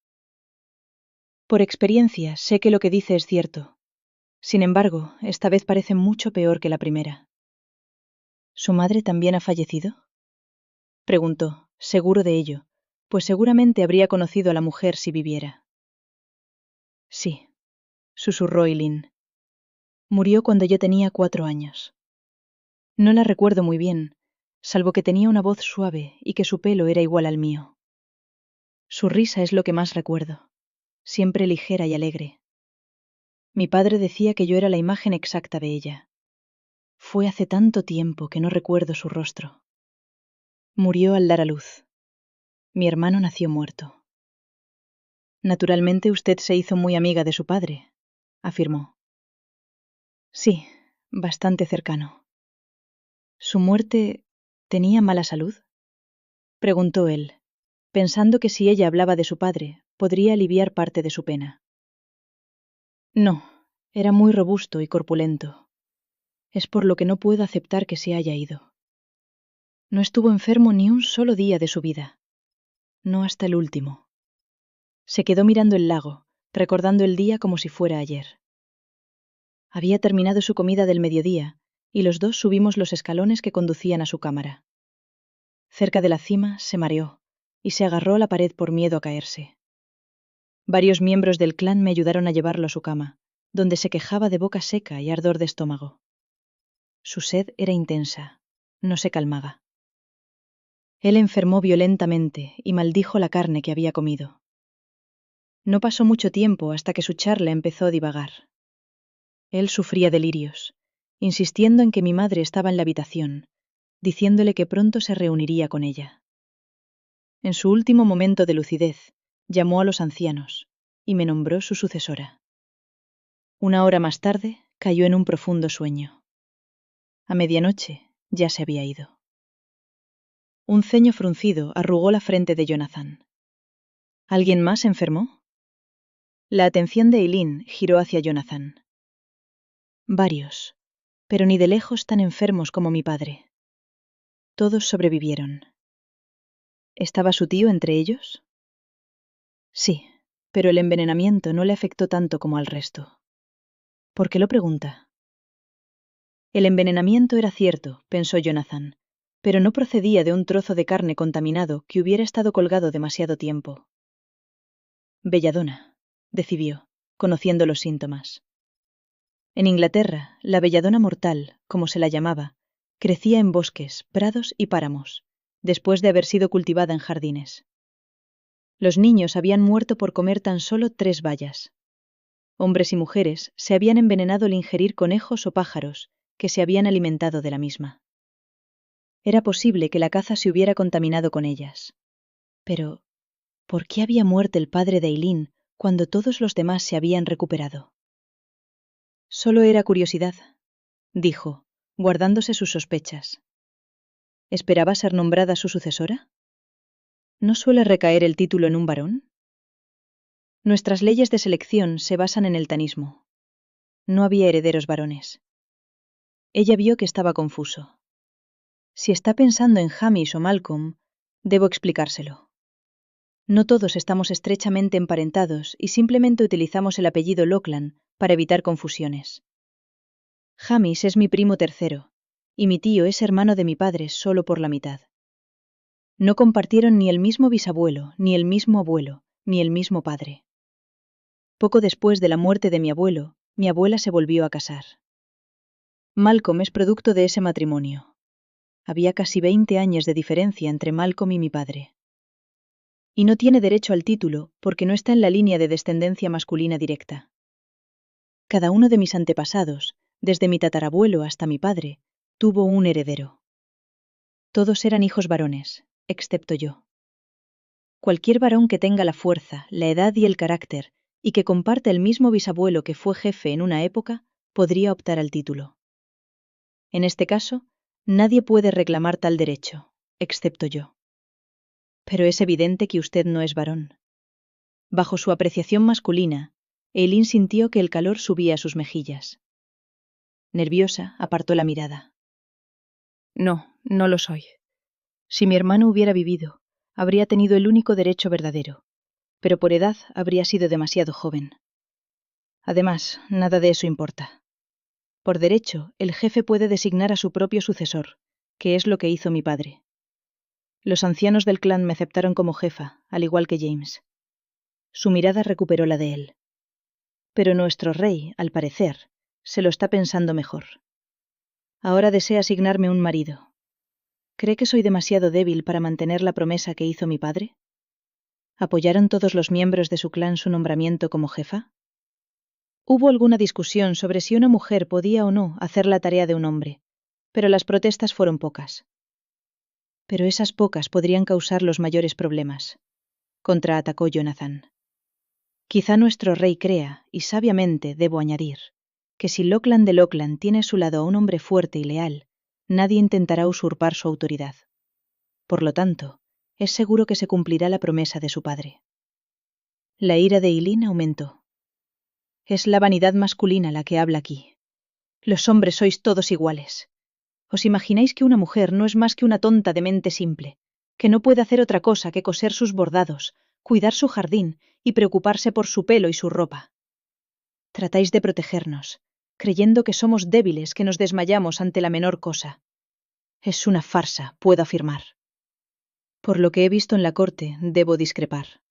Por experiencia sé que lo que dice es cierto. Sin embargo, esta vez parece mucho peor que la primera. ¿Su madre también ha fallecido?, preguntó, seguro de ello, pues seguramente habría conocido a la mujer si viviera. Sí, susurró Aileen. Murió cuando yo tenía 4 años. No la recuerdo muy bien, salvo que tenía una voz suave y que su pelo era igual al mío. Su risa es lo que más recuerdo, siempre ligera y alegre. Mi padre decía que yo era la imagen exacta de ella. Fue hace tanto tiempo que no recuerdo su rostro. Murió al dar a luz. Mi hermano nació muerto. Naturalmente usted se hizo muy amiga de su padre, afirmó. Sí, bastante cercano. ¿Su muerte tenía mala salud?, preguntó él, pensando que si ella hablaba de su padre, podría aliviar parte de su pena. No, era muy robusto y corpulento. Es por lo que no puedo aceptar que se haya ido. No estuvo enfermo ni un solo día de su vida. No hasta el último. Se quedó mirando el lago, recordando el día como si fuera ayer. Había terminado su comida del mediodía, y los dos subimos los escalones que conducían a su cámara. Cerca de la cima se mareó, y se agarró a la pared por miedo a caerse. Varios miembros del clan me ayudaron a llevarlo a su cama, donde se quejaba de boca seca y ardor de estómago. Su sed era intensa, no se calmaba. Él enfermó violentamente y maldijo la carne que había comido. No pasó mucho tiempo hasta que su charla empezó a divagar. Él sufría delirios, insistiendo en que mi madre estaba en la habitación, diciéndole que pronto se reuniría con ella. En su último momento de lucidez, llamó a los ancianos y me nombró su sucesora. 1 hora más tarde, cayó en un profundo sueño. A medianoche ya se había ido. Un ceño fruncido arrugó la frente de Jonathan. ¿Alguien más enfermó? La atención de Aileen giró hacia Jonathan. Varios, pero ni de lejos tan enfermos como mi padre. Todos sobrevivieron. ¿Estaba su tío entre ellos? Sí, pero el envenenamiento no le afectó tanto como al resto. ¿Por qué lo pregunta? El envenenamiento era cierto, pensó Jonathan, pero no procedía de un trozo de carne contaminado que hubiera estado colgado demasiado tiempo. Belladona, decidió, conociendo los síntomas. En Inglaterra, la belladona mortal, como se la llamaba, crecía en bosques, prados y páramos, después de haber sido cultivada en jardines. Los niños habían muerto por comer tan solo 3 bayas. Hombres y mujeres se habían envenenado al ingerir conejos o pájaros que se habían alimentado de la misma. Era posible que la caza se hubiera contaminado con ellas. Pero, ¿por qué había muerto el padre de Eileen cuando todos los demás se habían recuperado? Solo era curiosidad, dijo, guardándose sus sospechas. ¿Esperaba ser nombrada su sucesora? ¿No suele recaer el título en un varón? Nuestras leyes de selección se basan en el tanismo. No había herederos varones. Ella vio que estaba confuso. Si está pensando en Hamish o Malcolm, debo explicárselo. No todos estamos estrechamente emparentados y simplemente utilizamos el apellido Lockland para evitar confusiones. Hamish es mi primo tercero, y mi tío es hermano de mi padre solo por la mitad. No compartieron ni el mismo bisabuelo, ni el mismo abuelo, ni el mismo padre. Poco después de la muerte de mi abuelo, mi abuela se volvió a casar. Malcolm es producto de ese matrimonio. Había casi 20 años de diferencia entre Malcolm y mi padre. Y no tiene derecho al título porque no está en la línea de descendencia masculina directa. Cada uno de mis antepasados, desde mi tatarabuelo hasta mi padre, tuvo un heredero. Todos eran hijos varones, excepto yo. Cualquier varón que tenga la fuerza, la edad y el carácter, y que comparta el mismo bisabuelo que fue jefe en una época, podría optar al título. En este caso, nadie puede reclamar tal derecho, excepto yo. Pero es evidente que usted no es varón. Bajo su apreciación masculina, Eileen sintió que el calor subía a sus mejillas. Nerviosa, apartó la mirada. No, no lo soy. Si mi hermano hubiera vivido, habría tenido el único derecho verdadero, pero por edad habría sido demasiado joven. Además, nada de eso importa. Por derecho, el jefe puede designar a su propio sucesor, que es lo que hizo mi padre. Los ancianos del clan me aceptaron como jefa, al igual que James. Su mirada recuperó la de él. Pero nuestro rey, al parecer, se lo está pensando mejor. Ahora desea asignarme un marido. ¿Cree que soy demasiado débil para mantener la promesa que hizo mi padre? ¿Apoyaron todos los miembros de su clan su nombramiento como jefa? Hubo alguna discusión sobre si una mujer podía o no hacer la tarea de un hombre, pero las protestas fueron pocas. Pero esas pocas podrían causar los mayores problemas, contraatacó Jonathan. Quizá nuestro rey crea, y sabiamente debo añadir, que si Lockland de Lockland tiene a su lado a un hombre fuerte y leal, nadie intentará usurpar su autoridad. Por lo tanto, es seguro que se cumplirá la promesa de su padre. La ira de Eileen aumentó. Es la vanidad masculina la que habla aquí. Los hombres sois todos iguales. ¿Os imagináis que una mujer no es más que una tonta de mente simple, que no puede hacer otra cosa que coser sus bordados, cuidar su jardín y preocuparse por su pelo y su ropa? Tratáis de protegernos, creyendo que somos débiles, que nos desmayamos ante la menor cosa. Es una farsa, puedo afirmar. Por lo que he visto en la corte, debo discrepar.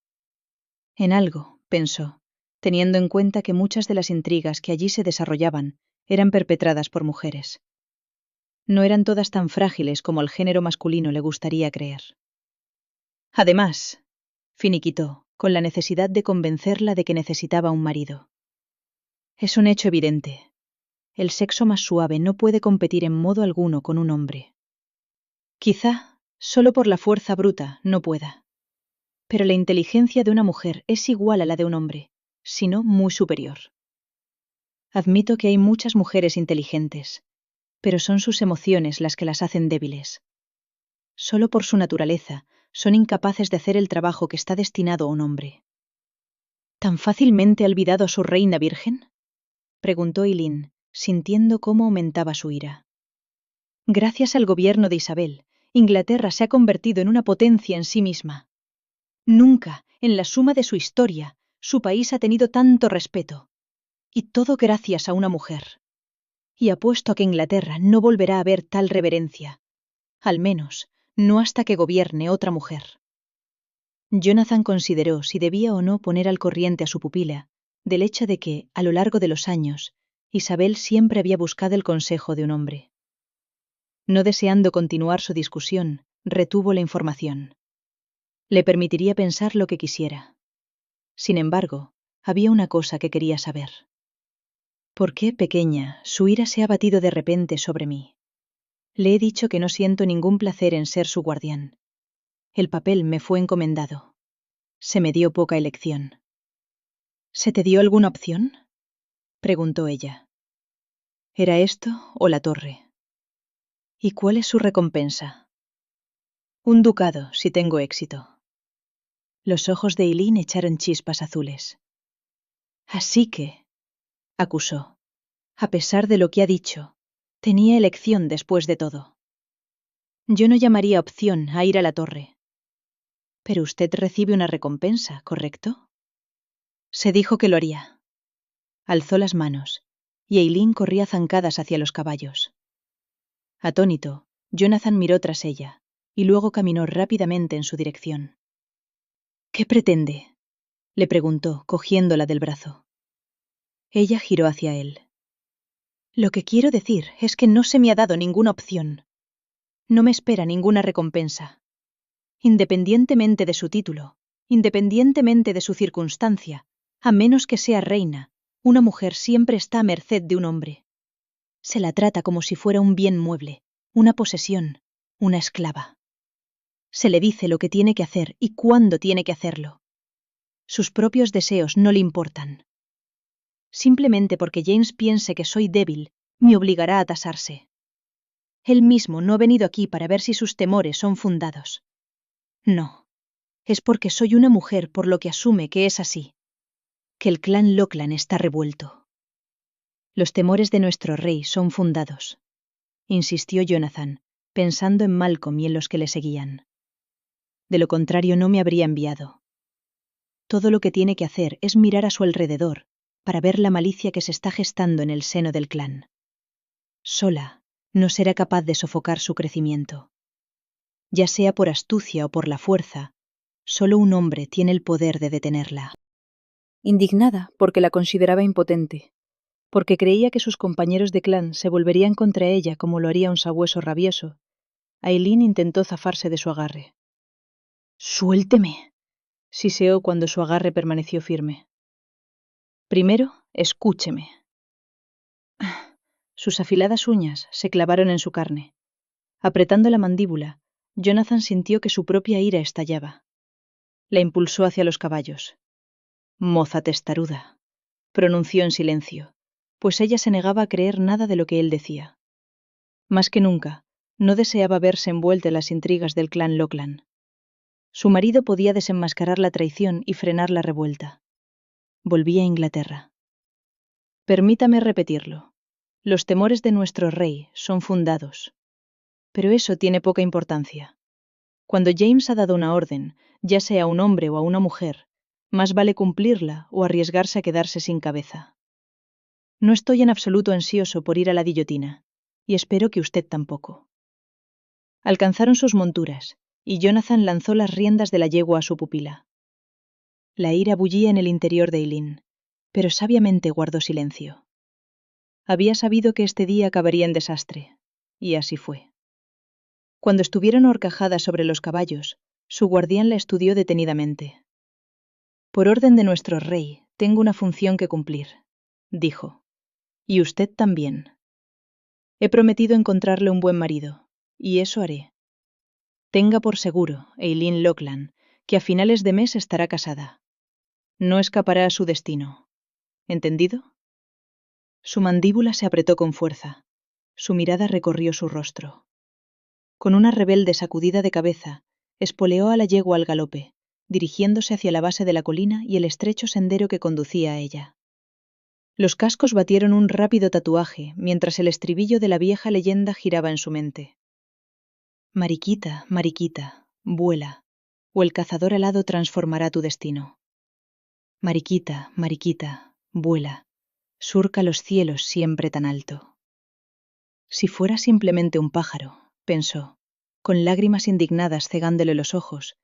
En algo, pensó, teniendo en cuenta que muchas de las intrigas que allí se desarrollaban eran perpetradas por mujeres. No eran todas tan frágiles como al género masculino le gustaría creer. Además, finiquitó, con la necesidad de convencerla de que necesitaba un marido. Es un hecho evidente. El sexo más suave no puede competir en modo alguno con un hombre. Quizá, solo por la fuerza bruta, no pueda. Pero la inteligencia de una mujer es igual a la de un hombre, si no muy superior. Admito que hay muchas mujeres inteligentes, pero son sus emociones las que las hacen débiles. Solo por su naturaleza, son incapaces de hacer el trabajo que está destinado a un hombre. ¿Tan fácilmente ha olvidado a su reina virgen?, preguntó Eileen, sintiendo cómo aumentaba su ira. Gracias al gobierno de Isabel, Inglaterra se ha convertido en una potencia en sí misma. Nunca, en la suma de su historia, su país ha tenido tanto respeto. Y todo gracias a una mujer. Y apuesto a que Inglaterra no volverá a ver tal reverencia. Al menos, no hasta que gobierne otra mujer. Jonathan consideró si debía o no poner al corriente a su pupila del hecho de que, a lo largo de los años, Isabel siempre había buscado el consejo de un hombre. No deseando continuar su discusión, retuvo la información. Le permitiría pensar lo que quisiera. Sin embargo, había una cosa que quería saber. ¿Por qué, pequeña, su ira se ha batido de repente sobre mí? Le he dicho que no siento ningún placer en ser su guardián. El papel me fue encomendado. Se me dio poca elección. ¿Se te dio alguna opción?, preguntó ella. ¿Era esto o la torre? ¿Y cuál es su recompensa? Un ducado, si tengo éxito. Los ojos de Eileen echaron chispas azules. Así que, acusó, a pesar de lo que ha dicho, tenía elección después de todo. Yo no llamaría opción a ir a la torre. Pero usted recibe una recompensa, ¿correcto? Se dijo que lo haría. Alzó las manos, y Eileen corría zancadas hacia los caballos. Atónito, Jonathan miró tras ella, y luego caminó rápidamente en su dirección. ¿Qué pretende?, le preguntó, cogiéndola del brazo. Ella giró hacia él. Lo que quiero decir es que no se me ha dado ninguna opción. No me espera ninguna recompensa. Independientemente de su título, independientemente de su circunstancia, a menos que sea reina, una mujer siempre está a merced de un hombre. Se la trata como si fuera un bien mueble, una posesión, una esclava. Se le dice lo que tiene que hacer y cuándo tiene que hacerlo. Sus propios deseos no le importan. Simplemente porque James piense que soy débil, me obligará a tasarse. Él mismo no ha venido aquí para ver si sus temores son fundados. No. Es porque soy una mujer por lo que asume que es así. Que el clan Lochlan está revuelto. Los temores de nuestro rey son fundados, insistió Jonathan, pensando en Malcolm y en los que le seguían. De lo contrario no me habría enviado. Todo lo que tiene que hacer es mirar a su alrededor para ver la malicia que se está gestando en el seno del clan. Sola, no será capaz de sofocar su crecimiento. Ya sea por astucia o por la fuerza, solo un hombre tiene el poder de detenerla. Indignada porque la consideraba impotente, porque creía que sus compañeros de clan se volverían contra ella como lo haría un sabueso rabioso, Eileen intentó zafarse de su agarre. «¡Suélteme!», siseó cuando su agarre permaneció firme. «Primero, escúcheme». Sus afiladas uñas se clavaron en su carne. Apretando la mandíbula, Jonathan sintió que su propia ira estallaba. La impulsó hacia los caballos. «Moza testaruda», pronunció en silencio, pues ella se negaba a creer nada de lo que él decía. Más que nunca, no deseaba verse envuelta en las intrigas del clan Lochlan. Su marido podía desenmascarar la traición y frenar la revuelta. Volvía a Inglaterra. Permítame repetirlo. Los temores de nuestro rey son fundados. Pero eso tiene poca importancia. Cuando James ha dado una orden, ya sea a un hombre o a una mujer, más vale cumplirla o arriesgarse a quedarse sin cabeza. No estoy en absoluto ansioso por ir a la guillotina, y espero que usted tampoco. Alcanzaron sus monturas, y Jonathan lanzó las riendas de la yegua a su pupila. La ira bullía en el interior de Eileen, pero sabiamente guardó silencio. Había sabido que este día acabaría en desastre, y así fue. Cuando estuvieron horcajadas sobre los caballos, su guardián la estudió detenidamente. «Por orden de nuestro rey, tengo una función que cumplir», dijo. «Y usted también. He prometido encontrarle un buen marido, y eso haré. Tenga por seguro, Eileen Lochlan, que a finales de mes estará casada. No escapará a su destino. ¿Entendido?». Su mandíbula se apretó con fuerza. Su mirada recorrió su rostro. Con una rebelde sacudida de cabeza, espoleó a la yegua al galope, dirigiéndose hacia la base de la colina y el estrecho sendero que conducía a ella. Los cascos batieron un rápido tatuaje, mientras el estribillo de la vieja leyenda giraba en su mente. «Mariquita, mariquita, vuela, o el cazador alado transformará tu destino. Mariquita, mariquita, vuela, surca los cielos siempre tan alto». Si fuera simplemente un pájaro, pensó, con lágrimas indignadas cegándole los ojos,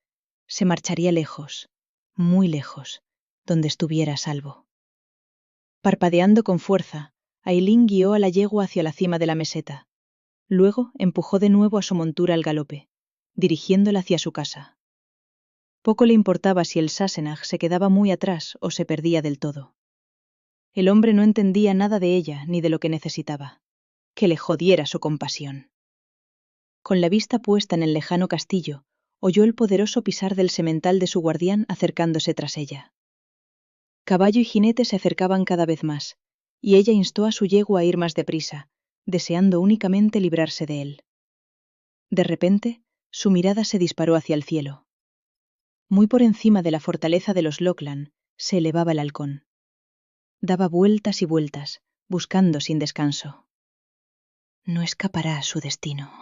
se marcharía lejos, muy lejos, donde estuviera a salvo. Parpadeando con fuerza, Eileen guió a la yegua hacia la cima de la meseta. Luego empujó de nuevo a su montura al galope, dirigiéndola hacia su casa. Poco le importaba si el Sassenach se quedaba muy atrás o se perdía del todo. El hombre no entendía nada de ella ni de lo que necesitaba. Que le jodiera su compasión. Con la vista puesta en el lejano castillo, oyó el poderoso pisar del semental de su guardián acercándose tras ella. Caballo y jinete se acercaban cada vez más, y ella instó a su yegua a ir más deprisa, deseando únicamente librarse de él. De repente, su mirada se disparó hacia el cielo. Muy por encima de la fortaleza de los Lochlann, se elevaba el halcón. Daba vueltas y vueltas, buscando sin descanso. No escapará a su destino.